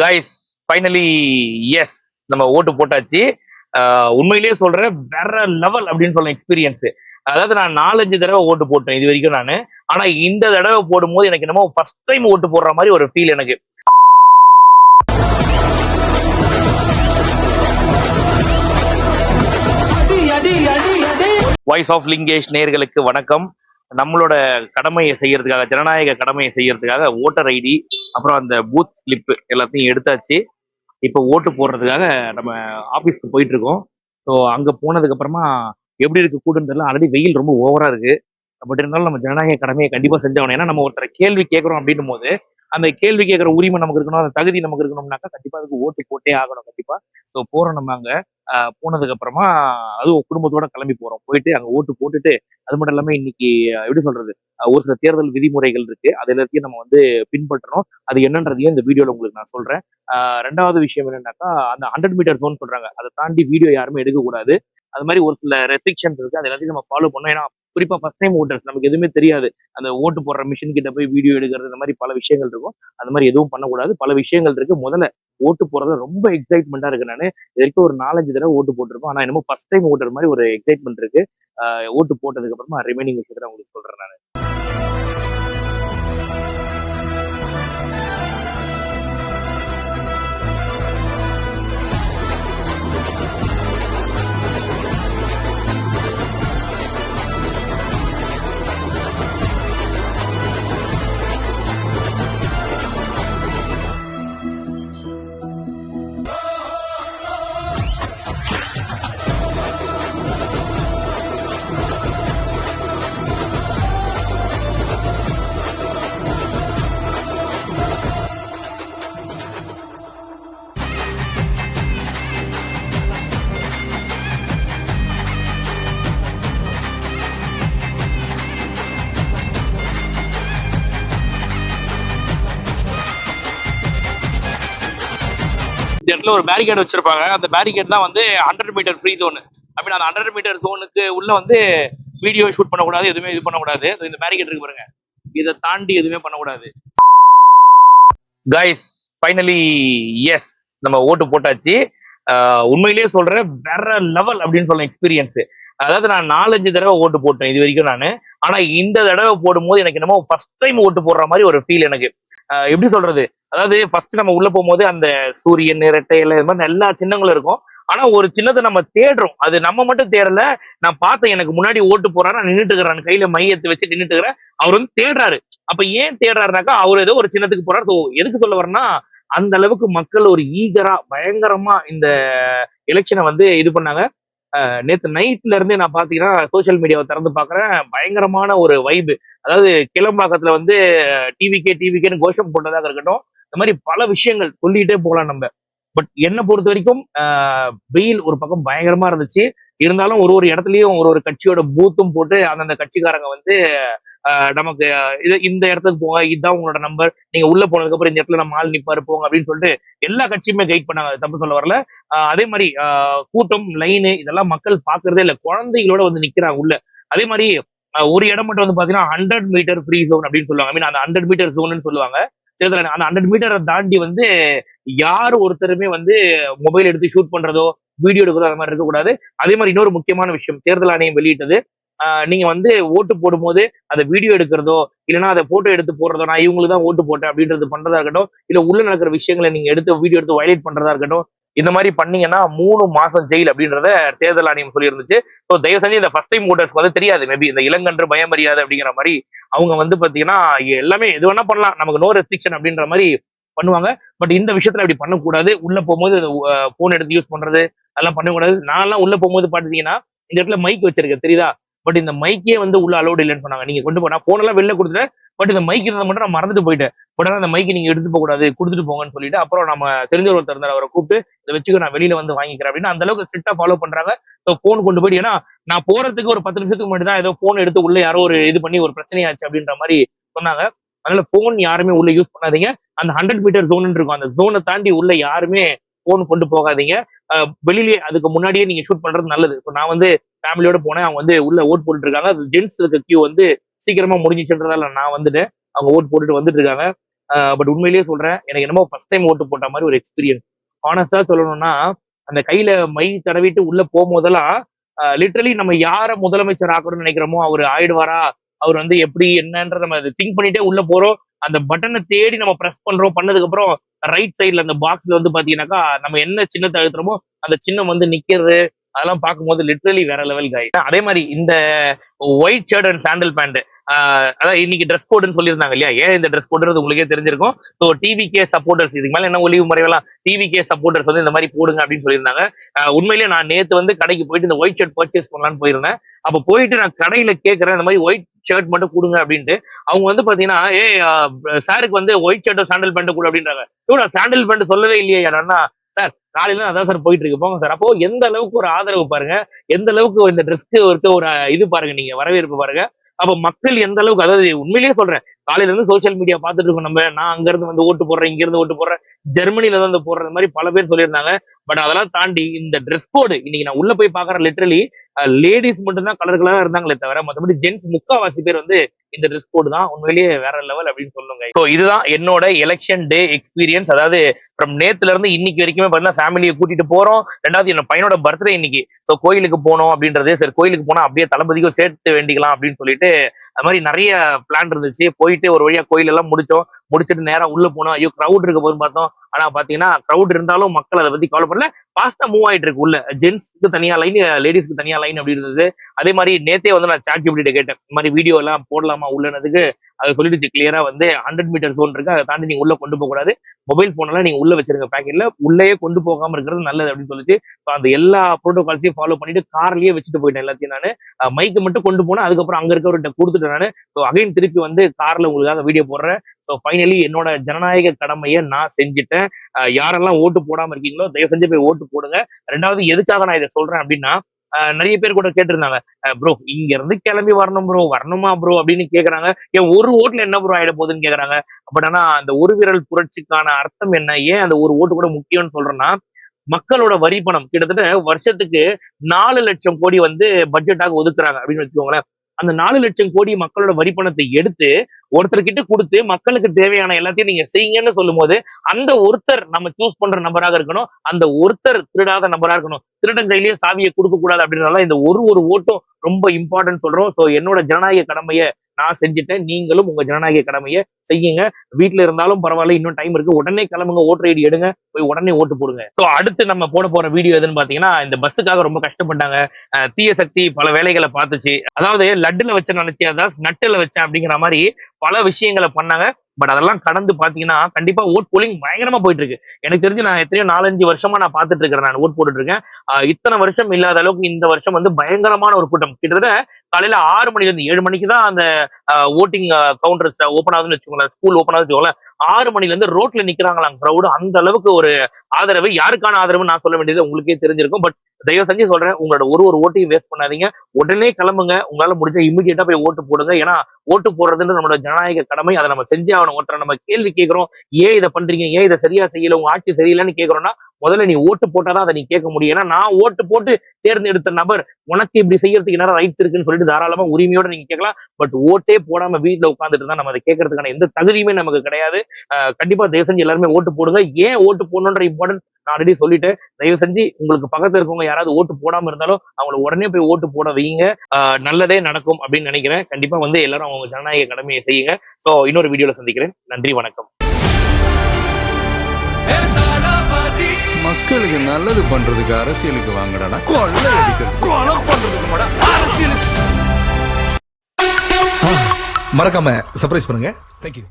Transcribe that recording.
Guys finally S நம்ம ஓட்டு போட்டாச்சு. உண்மையிலேயே சொல்றேன், வேற லெவல் அப்படின்னு சொல்ல எக்ஸ்பீரியன்ஸ். அதாவது நான் 4-5 தடவை ஓட்டு போட்டேன் இது வரைக்கும் நானு. ஆனா இந்த தடவை போடும்போது எனக்கு என்னமோ ஃபர்ஸ்ட் டைம் ஓட்டு போடுற மாதிரி ஒரு ஃபீல் எனக்கு. வாய்ஸ் ஆஃப் லிங்கேஷ் நேயர்களுக்கு வணக்கம். நம்மளோட கடமையை செய்யறதுக்காக, ஜனநாயக கடமையை செய்யறதுக்காக ஓட்டர் ஐடி அப்புறம் அந்த பூத் ஸ்லிப் எல்லாத்தையும் எடுத்தாச்சு. இப்போ ஓட்டு போடுறதுக்காக நம்ம ஆபீஸ்க்கு போயிட்டு இருக்கோம். ஸோ அங்க போனதுக்கு அப்புறமா எப்படி இருக்கு கூடுன்னு தெரியல. ஆல்ரெடி வெயில் ரொம்ப ஓவரா இருக்கு. பட் இருந்தாலும் நம்ம ஜனநாயக கடமையை கண்டிப்பா செஞ்சாகணும். ஏன்னா நம்ம ஒருத்தர கேள்வி கேட்கறோம் அப்படின்னும் போது அந்த கேள்வி கேட்கிற உரிமை நமக்கு இருக்கணும், அந்த தகுதி நமக்கு இருக்கணும்னாக்கா கண்டிப்பா அதுக்கு ஓட்டு போட்டே ஆகணும் கண்டிப்பா. ஸோ போறோம் நம்ம அங்க. போனதுக்கு அப்புறமா அதுவும் குடும்பத்தோட கிளம்பி போறோம். போயிட்டு அங்க ஓட்டு போட்டுட்டு அது மட்டும் இல்லாம இன்னைக்கு எப்படி சொல்றது, ஒரு சில தேர்தல் விதிமுறைகள் இருக்கு. அது எல்லாத்தையும் நம்ம வந்து பின்பற்றணும். அது என்னன்றதையும் இந்த வீடியோல உங்களுக்கு நான் சொல்றேன். ரெண்டாவது விஷயம் என்னன்னாக்கா, அந்த 100 மீட்டர் ஜோன் சொல்றாங்க, அதை தாண்டி வீடியோ யாருமே எடுக்கக்கூடாது. அது மாதிரி ஒரு சில ரெஸ்ட்ரிக்ஷன்ஸ் இருக்கு. அது எல்லாத்தையும் நம்ம ஃபாலோ பண்ணோம். ஏன்னா குறிப்பா ஃபர்ஸ்ட் டைம் ஓட்டர்ஸ், நமக்கு எதுவுமே தெரியாது. அந்த ஓட்டு போடுற மிஷின் கிட்ட போய் வீடியோ எடுக்கிறது, இந்த மாதிரி பல விஷயங்கள் இருக்கும். அந்த மாதிரி எதுவும் பண்ணக்கூடாது. பல விஷயங்கள் இருக்கு. முதல்ல ஓட்டு போறது ரொம்ப எக்ஸைட்மெண்டா இருக்கு. நானு இது வரைக்கும் ஒரு 4-5 தடவை ஓட்டு போட்டிருப்போம். ஆனா என்னமோ ஃபர்ஸ்ட் டைம் ஓட்டுற மாதிரி ஒரு எக்ஸைட்மெண்ட் இருக்கு. ஓட்டு போட்டதுக்கு அப்புறமா ரிமைனிங் விஷயத்தை உங்களுக்கு சொல்றேன் நான். இந்த இடத்துல ஒரு பேரிகேட் வச்சிருப்பாங்க. அந்த பேரிகேட் தான் வந்து 100 மீட்டர் ஃப்ரீ ஜோன். அப்படின்னா அந்த 100 மீட்டர் ஜோனுக்கு உள்ள வந்து வீடியோ ஷூட் பண்ணக்கூடாது, எதுவுமே இது பண்ணக்கூடாது. இந்த பேரிகேட் இருக்கு பாருங்க, இதை தாண்டி எதுவுமே பண்ணக்கூடாது. கைஸ் ஃபைனலி எஸ் நம்ம ஓட்டு போட்டாச்சு. உண்மையிலேயே சொல்றேன், வேற லெவல் அப்படின்னு சொல்ல எக்ஸ்பீரியன்ஸ். அதாவது நான் 4-5 தடவை ஓட்டு போட்டேன் இது வரைக்கும் நானு. ஆனா இந்த தடவை போடும்போது எனக்கு என்னமோ ஃபர்ஸ்ட் டைம் ஓட்டு போடுற மாதிரி ஒரு ஃபீல் எனக்கு. எப்படி சொல்றது, அதாவது ஃபர்ஸ்ட் நம்ம உள்ள போகும்போது அந்த சூரியன், இரட்டை இலை, இது மாதிரி எல்லா சின்னங்களும் இருக்கும். ஆனா ஒரு சின்னத்தை நம்ம தேடுறோம். அது நம்ம மட்டும் தேடல. நான் பார்த்தேன், எனக்கு முன்னாடி ஓட்டு போறாரு, நான் நின்றுட்டு இருக்கிறேன், கையில மையத்தை வச்சு நின்றுட்டு இருக்கிறேன். அவர் வந்து தேடுறாரு. அப்ப ஏன் தேடுறாருனாக்கா, அவர் ஏதோ ஒரு சின்னத்துக்கு போறாரு. ஸோ எதுக்கு சொல்ல வரேன்னா, அந்த அளவுக்கு மக்கள் ஒரு ஈகரா பயங்கரமா இந்த எலெக்ஷனை வந்து இது பண்ணாங்க. நேத்து நைட்ல இருந்தே நான் பாத்தீங்கன்னா சோசியல் மீடியாவை திறந்து பாக்குறேன், பயங்கரமான ஒரு வைபு. அதாவது கிளம்பாக்கத்துல வந்து டிவிக்கேன்னு கோஷம் போட்டதாக இருக்கட்டும், இந்த மாதிரி பல விஷயங்கள் சொல்லிட்டே போகலாம் நம்ம. பட் என்னை பொறுத்த வரைக்கும் வெயில் ஒரு பக்கம் பயங்கரமா இருந்துச்சு. இருந்தாலும் ஒரு ஒரு இடத்துலயும் ஒரு ஒரு கட்சியோட பூத்தும் போட்டு அந்தந்த கட்சிக்காரங்க வந்து நமக்கு இது இந்த இடத்துக்கு போங்க, இதுதான் உங்களோட நம்பர், நீங்க உள்ள போனதுக்கு அப்புறம் இந்த இடத்துல நம்ம ஆள் நிப்பாரு போங்க அப்படின்னு சொல்லிட்டு எல்லா கட்சியுமே கைட் பண்ணாங்க. தப்பு சொல்ல வரல. அதே மாதிரி கூட்டம், லைனு, இதெல்லாம் மக்கள் பாக்குறதே இல்லை. குழந்தைகளோட வந்து நிக்கிறாங்க உள்ள. அதே மாதிரி ஒரு இடம் மட்டும் வந்து பாத்தீங்கன்னா 100 மீட்டர் ஃப்ரீ ஜோன் அப்படின்னு சொல்லுவாங்க. ஐ மீன் அந்த 100 மீட்டர் ஜோன் சொல்லுவாங்க. அந்த 100 மீட்டரை தாண்டி வந்து யார் ஒருத்தருமே வந்து மொபைல் எடுத்து ஷூட் பண்றதோ, வீடியோ எடுக்கிறதோ அந்த மாதிரி இருக்கக்கூடாது. அதே மாதிரி இன்னொரு முக்கியமான விஷயம் தேர்தல் ஆணையம் வெளியிட்டது, நீங்க வந்து ஓட்டு போடும்போது அதை வீடியோ எடுக்கிறதோ இல்லைன்னா அதை போட்டோ எடுத்து போடுறதோ, நான் இவங்களுக்கு தான் ஓட்டு போட்டேன் அப்படின்றது பண்றதா இருக்கட்டும், இல்ல உள்ள நடக்கிற விஷயங்களை நீங்க எடுத்து வீடியோ எடுத்து வயலேட் பண்றதா இருக்கட்டும், இந்த மாதிரி பண்ணீங்கன்னா 3 மாசம் ஜெயில் அப்படின்றத தேர்தல் ஆணையம் சொல்லி இருந்துச்சு. ஸோ தயவு செஞ்சு இந்த ஃபர்ஸ்ட் டைம் ஓட்டர்ஸ்க்கு வந்து தெரியாது. மேபி இந்த இளங்கன்று பயமறியாது அப்படிங்கிற மாதிரி அவங்க வந்து பாத்தீங்கன்னா எல்லாமே எது வேணா பண்ணலாம், நமக்கு நோ ரெஸ்ட்ரிக்ஷன் அப்படின்ற மாதிரி பண்ணுவாங்க. பட் இந்த விஷயத்துல அப்படி பண்ணக்கூடாது. உள்ள போகும்போது போன் எடுத்து யூஸ் பண்றது அதெல்லாம் பண்ணக்கூடாது. நான் எல்லாம் உள்ள போகும்போது பாத்தீங்கன்னா இந்த இடத்துல மைக் வச்சிருக்கேன் தெரியுதா. பட் இந்த மைக்கே வந்து உள்ள அலோடு இல்லைன்னு சொன்னாங்க. நீங்க கொண்டு போனா போன் எல்லாம் வெளில கொடுத்துட்டேன். பட் இந்த மைக் இருந்ததை மட்டும் நான் மறந்துட்டு போயிட்டேன். பட் ஆனா அந்த மைக்கு நீங்க எடுத்துட்டு போக கூடாது, கொடுத்துட்டு போங்கன்னு சொல்லிட்டு அப்புறம் நம்ம தெரிஞ்ச ஒருத்தர் இருந்தார், அவரை கூப்பிட்டு இதை வச்சுக்க, நான் வெளியில வந்து வாங்கிக்கிறேன் அப்படின்னு அந்த அளவுக்கு ஸ்ட்ரிக்டா ஃபாலோ பண்றாங்க. ஸோ போன் கொண்டு போயிட்டு, ஏன்னா நான் போறதுக்கு ஒரு 10 நிமிஷத்துக்கு முன்னாடி தான் ஏதோ போன் எடுத்து உள்ள யாரோ ஒரு இது பண்ணி ஒரு பிரச்சனையாச்சு அப்படின்ற மாதிரி சொன்னாங்க. அதனால போன் யாருமே உள்ள யூஸ் பண்ணாதீங்க. அந்த 100 மீட்டர் ஜோன் இருக்கும், அந்த ஜோனை தாண்டி உள்ள யாருமே போன் கொண்டு போகாதீங்க. வெளியிலேயே அதுக்கு முன்னாடியே நீங்க ஷூட் பண்றது நல்லது. இப்போ நான் வந்து ஃபேமிலியோட போனேன். அவங்க வந்து உள்ள ஓட் போட்டுட்டு இருக்காங்க. ஜென்ட்ஸ் இருக்க கியூ வந்து சீக்கிரமா முடிஞ்சிச்சுன்றதால நான் வந்துட்டு அவங்க ஓட் போட்டுட்டு வந்துட்டு இருக்காங்க. பட் உண்மையிலேயே சொல்றேன், எனக்கு என்னமோ ஃபர்ஸ்ட் டைம் ஓட்டு போட்ட மாதிரி ஒரு எக்ஸ்பீரியன்ஸ். ஹானஸ்டா சொல்லணும்னா, அந்த கையில மை தடவிட்டு உள்ள போகும்போதெல்லாம் லிட்டரலி நம்ம யார முதலமைச்சர் ஆக்கணும்னு நினைக்கிறோமோ அவரு ஆயிடுவாரா, அவர் வந்து எப்படி என்னன்ற நம்ம திங்க் பண்ணிட்டே உள்ள போறோம். அந்த பட்டனை தேடி நம்ம பிரஸ் பண்றோம். பண்ணதுக்கு அப்புறம் ரைட் சைடுல அந்த பாக்ஸ்ல வந்து பாத்தீங்கன்னாக்கா நம்ம என்ன சின்னத்தை அழுத்துறோமோ அந்த சின்னம் வந்து நிக்கிறது, அதெல்லாம் பார்க்கும்போது லிட்டரலி வேற லெவல் காய். அதே மாதிரி இந்த white shirt and sandal pant, அதான் இன்னைக்கு ட்ரெஸ் கோடுன்னு சொல்லியிருந்தாங்க இல்லையா? ஏன் இந்த ட்ரெஸ் கோடுன்றது உங்களுக்கே தெரிஞ்சிருக்கும். ஸோ டிவிகே சப்போர்ட்டர்ஸ், இதுக்கு மேல என்ன ஒளிவு முறையெல்லாம், டிவிகே சப்போர்ட்டர்ஸ் வந்து இந்த மாதிரி போடுங்க அப்படின்னு சொல்லியிருந்தாங்க. உண்மையிலேயே நான் நேத்து வந்து கடைக்கு போயிட்டு இந்த ஒயிட் ஷர்ட் பர்ச்சேஸ் பண்ணலான்னு போயிருந்தேன். அப்ப போயிட்டு நான் கடையில கேட்கறேன் இந்த மாதிரி ஒயிட் ஷர்ட் மட்டும் கொடுங்க அப்படின்ட்டு. அவங்க வந்து பாத்தீங்கன்னா, சாருக்கு வந்து ஒயிட் ஷர்ட் சாண்டல் பேண்ட் கொடு அப்படின்றாங்க. நான் சாண்டல் பேண்ட் சொல்லவே இல்லையே யாரா சார், காலையில அதான் சார் போயிட்டு இருக்கு, போங்க சார். அப்போ எந்த அளவுக்கு ஒரு ஆதரவு பாருங்க, எந்த அளவுக்கு இந்த ட்ரெஸ்க்கு இருக்க ஒரு இது பாருங்க, நீங்க வரவேற்பு பாருங்க. அப்ப மக்கள் எந்த அளவுக்கு, அதாவது உண்மையிலேயே சொல்றேன், காலையில இருந்து சோசியல் மீடியா பார்த்துட்டு இருக்கோம் நம்ம. நான் அங்க இருந்து வந்து ஓட்டு போடுறேன், இங்க இருந்து ஓட்டு போடுறேன், ஜெர்மனில தான் வந்து போடுற மாதிரி பல பேர் சொல்லியிருந்தாங்க. பட் அதெல்லாம் தாண்டி இந்த ட்ரெஸ் கோடு இன்னைக்கு நான் உள்ள போய் பாக்குறேன், லிட்டரலி லேடிஸ் மட்டும் தான் கலர் கலரா இருந்தாங்களே தவிர மற்றபடி ஜென்ஸ் முக்காவாசி பேர் வந்து இந்த ட்ரெஸ் கோடு தான். உண்மையிலேயே வேற லெவல் அப்படின்னு சொல்லுங்க. ஸோ இதுதான் என்னோட எலெக்ஷன் டே எக்ஸ்பீரியன்ஸ். அதாவது ஃப்ரம் நேத்துல இருந்து இன்னைக்கு வரைக்குமே பார்த்தீங்கன்னா ஃபேமிலியை கூட்டிட்டு போறோம். ரெண்டாவது என் பையனோட பர்த்டே இன்னைக்கு. ஸோ கோயிலுக்கு போனோம் அப்படின்றது, சரி கோயிலுக்கு போனா அப்படியே தளபதிக்கும் சேர்த்து வேண்டிக்கலாம் அப்படின்னு சொல்லிட்டு அது மாதிரி நிறைய பிளான் இருந்துச்சு. போயிட்டு ஒரு வழியா கோயில் எல்லாம் முடிச்சோம். முடிச்சுட்டு நேரா உள்ள போனோம். ஐயோ கிரௌட் இருக்க போதுன்னு பார்த்தோம். ஆனா பாத்தீங்கன்னா கிரௌட் இருந்தாலும் மக்கள் அதை பத்தி கவலைப்படல. ஃபாஸ்டா மூவ் ஆயிட்டு இருக்கு உள்ள. ஜென்ஸ்க்கு தனியா லைன், லேடிஸ்க்கு தனியா லைன் அப்படி இருந்தது. அதே மாதிரி நேத்தே வந்து நான் சாட் ஜிபிடி கேட்டேன், இந்த மாதிரி வீடியோ எல்லாம் போடலாமா உள்ளனதுக்கு. அதை சொல்லிட்டு கிளியரா வந்து 100 மீட்டர் ஜோன் இருக்கு, அதை தாண்டி நீங்க உள்ள கொண்டு போக கூடாது, மொபைல் போன் எல்லாம் நீங்க உள்ள வச்சிருக்க பேக்கெட்ல, உள்ளேயே கொண்டு போகாம இருக்கிறது நல்லது அப்படின்னு சொல்லிட்டு அந்த எல்லா ப்ரோட்டோகால்ஸையும் ஃபாலோ பண்ணிட்டு கார்லயே வச்சுட்டு போயிட்டேன் எல்லாத்தையும். நான் மைக்கு மட்டும் கொண்டு போனேன். அதுக்கப்புறம் அங்க இருக்கவர்கிட்ட கொடுத்துட்டேன் நான். ஸோ அகைன் திருப்பி வந்து கார்ல உங்களுக்காக வீடியோ போடுறேன். ஸோ ஃபைனலி என்னோட ஜனநாயக கடமையை நான் செஞ்சுட்டேன். யாரெல்லாம் ஓட்டு போடாம இருக்கீங்களோ தயவு செஞ்சு போய் ஓட்டு போடுங்க. ரெண்டாவது எதுக்காக நான் இதை சொல்றேன் அப்படின்னா, நிறைய பேர் கூட கேட்டிருந்தாங்க, ப்ரோ இங்க இருந்து கிளம்பி வரணும் ப்ரோ, வரணுமா ப்ரோ அப்படின்னு கேக்குறாங்க. ஏன் ஒரு ஓட்டுல என்ன ப்ரோ ஆயிட போகுதுன்னு கேக்குறாங்க. பட் ஆனா அந்த ஒரு விரல் புரட்சிக்கான அர்த்தம் என்ன, ஏன் அந்த ஒரு ஓட்டு கூட முக்கியம்னு சொல்றேன்னா, மக்களோட வரி பணம் கிட்டத்தட்ட வருஷத்துக்கு 4 லட்சம் கோடி வந்து பட்ஜெட்டாக ஒதுக்குறாங்க அப்படின்னு வச்சுக்கோங்களேன். அந்த 4 லட்சம் கோடி மக்களோட வரி பணத்தை எடுத்து ஒருத்தர்கிட்ட கொடுத்து மக்களுக்கு தேவையான எல்லாத்தையும் நீங்க செய்யுங்கன்னு சொல்லும் போது, அந்த ஒருத்தர் நம்ம சூஸ் பண்ற நபராக இருக்கணும். அந்த ஒருத்தர் திருடாத நபரா இருக்கணும். திருடன் கையிலேயே சாவியை கொடுக்க கூடாது அப்படின்றதால இந்த ஒரு ஓட்டும் ரொம்ப இம்பார்ட்டன்ட் சொல்றோம். சோ என்னோட ஜனநாயக கடமையை நான் செஞ்சுட்டேன். நீங்களும் உங்க ஜனநாயக கடமையை செய்யுங்க. வீட்டுல இருந்தாலும் பரவாயில்ல, இன்னும் டைம் இருக்கு. உடனே கிளம்புங்க, ஓட்டர் ஐடி எடுங்க, போய் உடனே ஓட்டு போடுங்க. சோ அடுத்து நம்ம போட போற வீடியோ எதுன்னு பாத்தீங்கன்னா, இந்த பஸ்ஸுக்காக ரொம்ப கஷ்டப்பட்டாங்க. தீய சக்தி பல வேலைகளை பார்த்துச்சு. அதாவது லட்டுல வச்ச நினைச்சா நட்டுல வச்சேன் அப்படிங்கிற மாதிரி பல விஷயங்களை பண்ணாங்க. பட் அதெல்லாம் கடந்து பாத்தீங்கன்னா கண்டிப்பா ஓட் போலிங் பயங்கரமா போயிட்டு இருக்கு. எனக்கு தெரிஞ்சு நான் எத்தனையோ 4-5 வருஷமா நான் பாத்துட்டு இருக்கிறேன், நான் ஓட் போட்டுட்டு இருக்கேன். இத்தனை வருஷம் இல்லாத அளவுக்கு இந்த வருஷம் வந்து பயங்கரமான ஒரு கூட்டம். கிட்டத்தட்ட காலையில 6 மணில இருந்து 7 மணிக்கு தான் அந்த ஓட்டிங் கவுண்டர்ஸ் ஓப்பன் ஆகுதுன்னு வச்சுக்கோங்களேன், ஸ்கூல் ஓப்பன் ஆகுது வச்சுக்கோங்களேன். 6 மணில இருந்து ரோட்ல நிக்கிறாங்களாம் கிரௌடு. அந்த அளவுக்கு ஒரு ஆதரவு. யாருக்கான ஆதரவு நான் சொல்ல வேண்டியது உங்களுக்கே தெரிஞ்சிருக்கும். பட் தயவு செஞ்சு சொல்றேன், உங்களோட ஒரு ஓட்டையும் வேஸ்ட் பண்ணாதீங்க. உடனே கிளம்புங்க. உங்களால முடிஞ்ச இமிடியேட்டா போய் ஓட்டு போடுங்க. ஏன்னா ஓட்டு போடுறதுன்னு நம்மளோட ஜனநாயக கடமை. அதை நம்ம செஞ்சே ஆகணும். ஒருத்தரை நம்ம கேள்வி கேட்கிறோம், ஏன் இதை பண்றீங்க, ஏன் இதை சரியா செய்யல, உங்க ஆட்சி சரியில்லைன்னு கேட்கறோம்னா முதல்ல நீ ஓட்டு போட்டாதான் அதை நீ கேட்க முடியும். ஏன்னா நான் ஓட்டு போட்டு தேர்ந்தெடுத்த நபர் உனக்கு இப்படி செய்யறதுக்கு என்ன ரைட் இருக்குன்னு சொல்லிட்டு தாராளமா உரிமையோட நீங்க கேட்கலாம். பட் ஓட்டே போடாம வீட்டுல உட்காந்துட்டு இருந்தா நம்ம அதை கேட்கறதுக்கான எந்த தகுதியுமே நமக்கு கிடையாது. கண்டிப்பா தயவு செஞ்சு எல்லாருமே ஓட்டு போடுங்க. ஏன் ஓட்டு போடணுன்ற இம்பார்ட்டன்ஸ் நான் ஆல்ரெடி சொல்லிட்டேன். தயவு செஞ்சு உங்களுக்கு பக்கத்துல இருக்கவங்க யாராவது ஓட்டு போடாம இருந்தாலும் அவங்களை உடனே போய் ஓட்டு போட வைங்க. நல்லதே நடக்கும் அப்படின்னு நினைக்கிறேன். கண்டிப்பா வந்து எல்லாரும் அவங்க ஜனநாயக கடமையை செய்யுங்க. சோ இன்னொரு வீடியோல சந்திக்கிறேன். நன்றி, வணக்கம். மக்களுக்கு நல்லது பண்றதுக்கு அரசியலுக்கு வாங்கடா, கொள்ளை அடிக்கிறது கொலை பண்றதுக்கு அரசியலுக்கு. மறக்காம சர்ப்ரைஸ் பண்ணுங்க. தேங்க்யூ.